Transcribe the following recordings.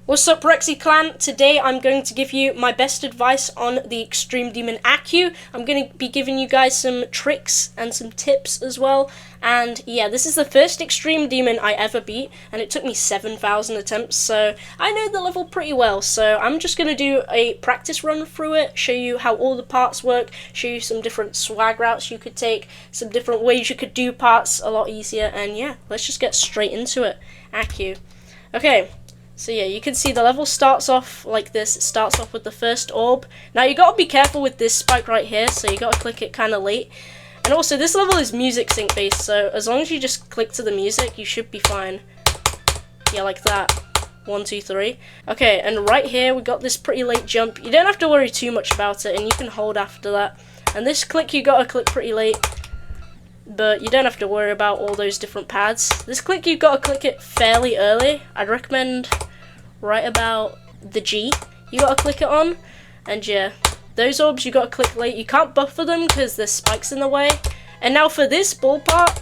What's up, Rexy Clan? Today I'm going to give you my best advice on the Extreme Demon Accu. I'm going to be giving you guys some tricks and some tips as well. And yeah, this is the first Extreme Demon I ever beat, and it took me 7,000 attempts, so I know the level pretty well. So I'm just going to do a practice run through it, show you how all the parts work, show you some different swag routes you could take, some different ways you could do parts a lot easier, and yeah, let's just get straight into it. Accu. Okay. So yeah, you can see the level starts off like this. It starts off with the first orb. Now you gotta be careful with this spike right here, so you gotta click it kinda late. And also this level is music sync based, so as long as you just click to the music, you should be fine. Yeah, like that. 1, 2, 3. Okay, and right here we got this pretty late jump. You don't have to worry too much about it, and you can hold after that. And this click you gotta click pretty late, but you don't have to worry about all those different pads. This click you gotta click it fairly early. I'd recommend right about the G you gotta click it on, and yeah, those orbs you gotta click late. You can't buffer them because there's spikes in the way. And now for this ball part,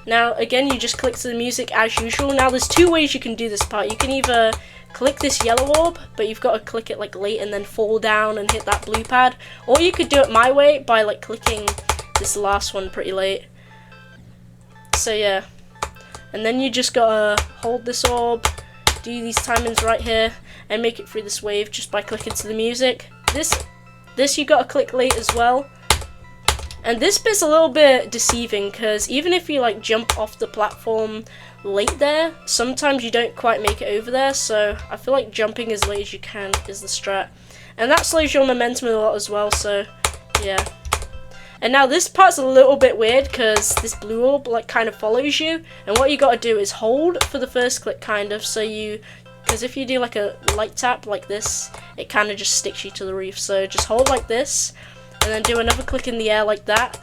now again you just click to the music as usual. Now there's two ways you can do this part. You can either click this yellow orb, but you've got to click it like late and then fall down and hit that blue pad, or you could do it my way by like clicking this last one pretty late. So yeah, and then you just gotta hold this orb, do these timings right here, and make it through this wave just by clicking to the music. This you gotta click late as well. And this bit's a little bit deceiving, because even if you like jump off the platform late there, sometimes you don't quite make it over there, so I feel like jumping as late as you can is the strat. And that slows your momentum a lot as well, so yeah. And now this part's a little bit weird because this blue orb like kind of follows you, and what you gotta do is hold for the first click kind of, so you, because if you do like a light tap like this, it kind of just sticks you to the roof. So just hold like this, and then do another click in the air like that,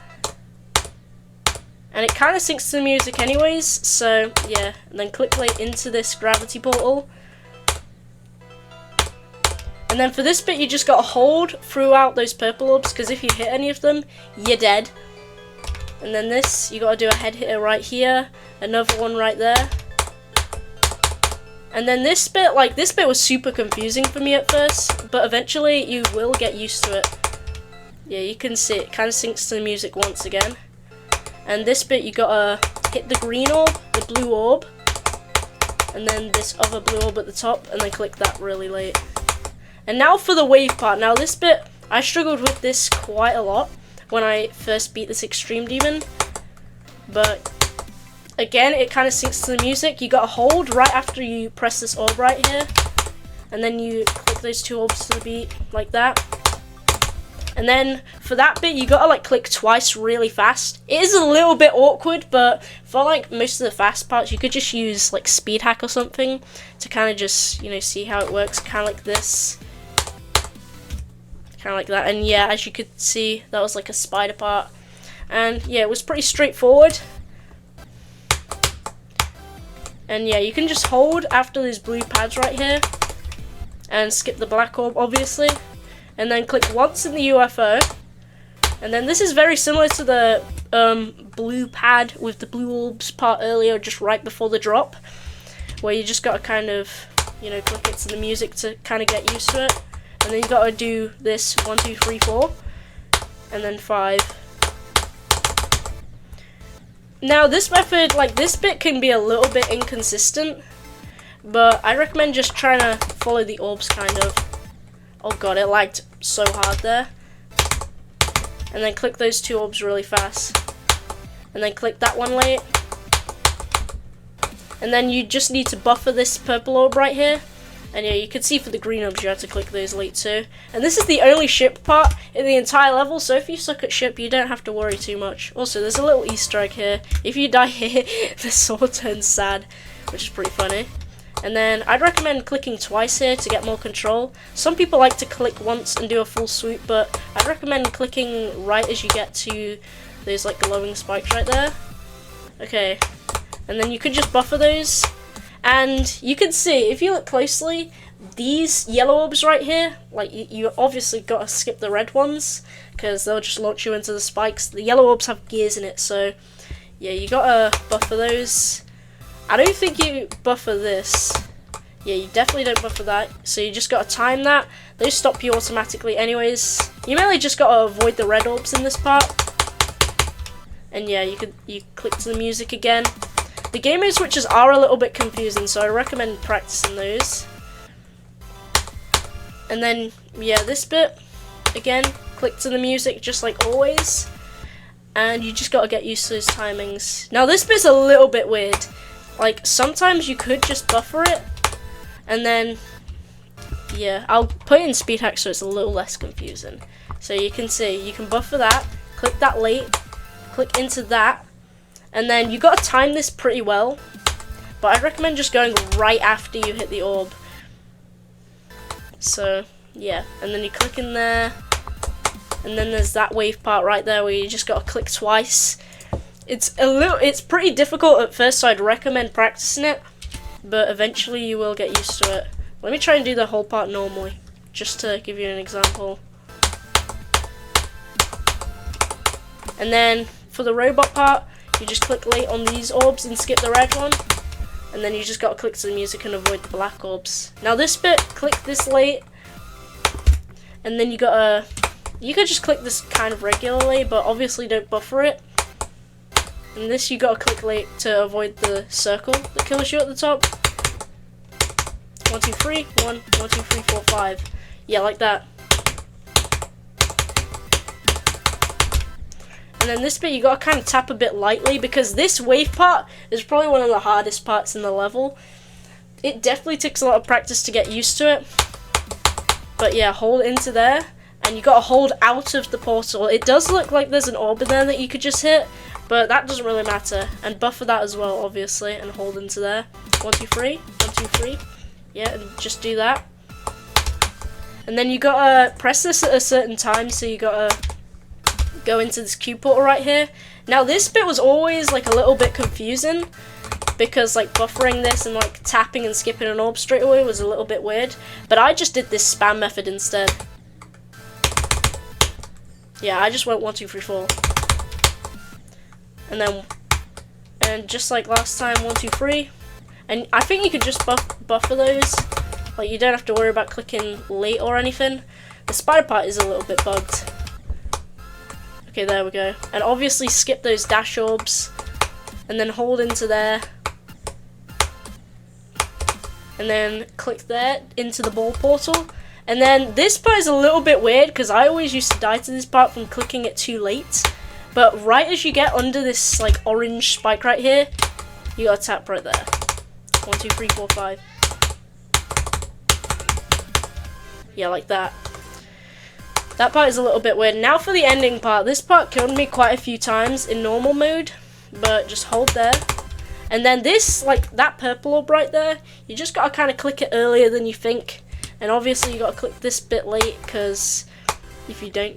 and it kind of syncs to the music anyways, so yeah, and then click late into this gravity portal. And then for this bit you just gotta hold throughout those purple orbs, because if you hit any of them, you're dead. And then this, you gotta do a head hitter right here, another one right there. And then this bit, like this bit was super confusing for me at first, but eventually you will get used to it. Yeah, you can see it kind of syncs to the music once again. And this bit you gotta hit the green orb, the blue orb, and then this other blue orb at the top, and then click that really late. And now for the wave part. Now this bit, I struggled with this quite a lot when I first beat this Extreme Demon, but again it kind of syncs to the music. You gotta hold right after you press this orb right here, and then you click those two orbs to the beat like that. And then for that bit you gotta like click twice really fast. It is a little bit awkward, but for like most of the fast parts you could just use like speed hack or something to kind of just, you know, see how it works, kind of like this. Kind of like that. And yeah, as you could see, that was like a spider part, and yeah, it was pretty straightforward. And yeah, you can just hold after these blue pads right here and skip the black orb obviously, and then click once in the UFO. And then this is very similar to the blue pad with the blue orbs part earlier, just right before the drop, where you just gotta kind of, you know, click it to the music to kind of get used to it. And then you gotta do this 1, 2, 3, 4, and then 5. Now this method, like this bit can be a little bit inconsistent, but I recommend just trying to follow the orbs kind of. Oh god, it lagged so hard there. And then click those two orbs really fast, and then click that one late. And then you just need to buffer this purple orb right here. And yeah, you can see for the green orbs you have to click those late too. And this is the only ship part in the entire level, so if you suck at ship you don't have to worry too much. Also, there's a little Easter egg here. If you die here, the sword turns sad, which is pretty funny. And then I'd recommend clicking twice here to get more control. Some people like to click once and do a full swoop, but I'd recommend clicking right as you get to those like glowing spikes right there. Okay, and then you could just buffer those. And you can see, if you look closely, these yellow orbs right here, like you obviously got to skip the red ones, because they'll just launch you into the spikes. The yellow orbs have gears in it, so yeah, you got to buffer those. I don't think you buffer this. Yeah, you definitely don't buffer that, so you just gotta time that. Those stop you automatically anyways. You mainly just gotta avoid the red orbs in this part. And yeah, you click to the music again. The game mode switches are a little bit confusing, so I recommend practicing those. And then, yeah, this bit, again, click to the music just like always. And you just gotta get used to those timings. Now this bit's a little bit weird. Like, sometimes you could just buffer it. And then, yeah, I'll put it in speed hack so it's a little less confusing. So you can see, you can buffer that, click that late, click into that, and then you gotta time this pretty well. But I recommend just going right after you hit the orb. So, yeah, and then you click in there, and then there's that wave part right there where you just gotta click twice. It's pretty difficult at first, so I'd recommend practicing it. But eventually you will get used to it. Let me try and do the whole part normally, just to give you an example. And then for the robot part, you just click late on these orbs and skip the red one. And then you just gotta click to the music and avoid the black orbs. Now this bit, click this late. And then you could just click this kind of regularly, but obviously don't buffer it. And this you gotta click late to avoid the circle that kills you at the top. 1, 2, 3, 1, 1, 2, 3, 4, 5. Yeah, like that. And then this bit you gotta kind of tap a bit lightly because this wave part is probably one of the hardest parts in the level. It definitely takes a lot of practice to get used to it. But yeah, hold into there. And you gotta hold out of the portal. It does look like there's an orb in there that you could just hit. But that doesn't really matter. And buffer that as well, obviously, and hold into there. 1, 2, 3. 1, 2, 3. Yeah, and just do that. And then you gotta press this at a certain time, so you gotta go into this Q portal right here. Now this bit was always like a little bit confusing because like buffering this and like tapping and skipping an orb straight away was a little bit weird. But I just did this spam method instead. Yeah, I just went 1, 2, 3, 4. And just like last time, 1, 2, 3. And I think you could just buffer those. Like, you don't have to worry about clicking late or anything. The spider part is a little bit bugged. Okay, there we go. And obviously skip those dash orbs. And then hold into there. And then click there into the ball portal. And then this part is a little bit weird because I always used to die to this part from clicking it too late. But right as you get under this like orange spike right here, you gotta tap right there. 1, 2, 3, 4, 5. Yeah, like that. That part is a little bit weird. Now for the ending part. This part killed me quite a few times in normal mode, but just hold there. And then this, like that purple orb right there, you just gotta kind of click it earlier than you think. And obviously you gotta click this bit late, because if you don't,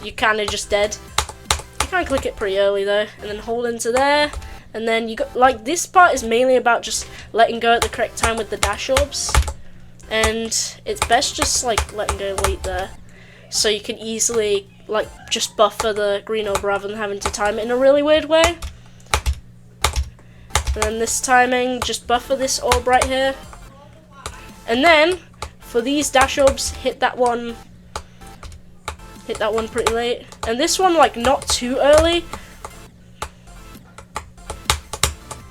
you're kind of just dead. You can click it pretty early though, and then hold into there. And then you got, like, this part is mainly about just letting go at the correct time with the dash orbs. And it's best just like letting go late there, so you can easily like just buffer the green orb rather than having to time it in a really weird way. And then this timing, just buffer this orb right here. And then for these dash orbs, hit that one pretty late. And this one, like, not too early.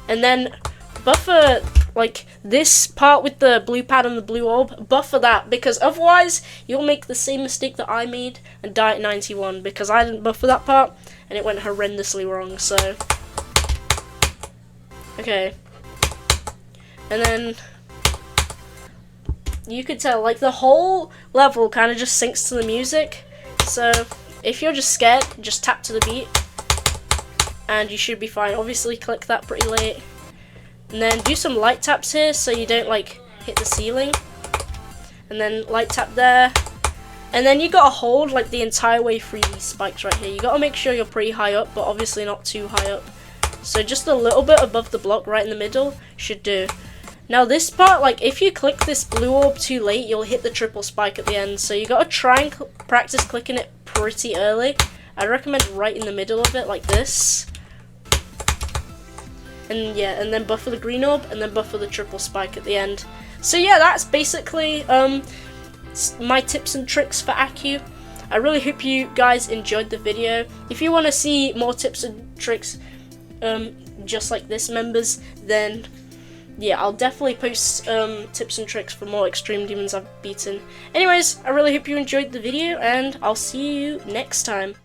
And then buffer like this part with the blue pad and the blue orb, buffer that, because otherwise you'll make the same mistake that I made and die at 91, because I didn't buffer that part and it went horrendously wrong. So okay, and then you could tell like the whole level kind of just syncs to the music. So if you're just scared, just tap to the beat and you should be fine. Obviously click that pretty late. And then do some light taps here so you don't like hit the ceiling. And then light tap there. And then you gotta hold like the entire way through these spikes right here. You gotta make sure you're pretty high up, but obviously not too high up. So just a little bit above the block right in the middle should do. Now this part, like if you click this blue orb too late, you'll hit the triple spike at the end. So you gotta try and practice clicking it pretty early. I recommend right in the middle of it like this. And yeah, and then buffer the green orb, and then buffer the triple spike at the end. So yeah, that's basically my tips and tricks for Aku. I really hope you guys enjoyed the video. If you want to see more tips and tricks just like this, members, then yeah, I'll definitely post tips and tricks for more extreme demons I've beaten. Anyways, I really hope you enjoyed the video, and I'll see you next time.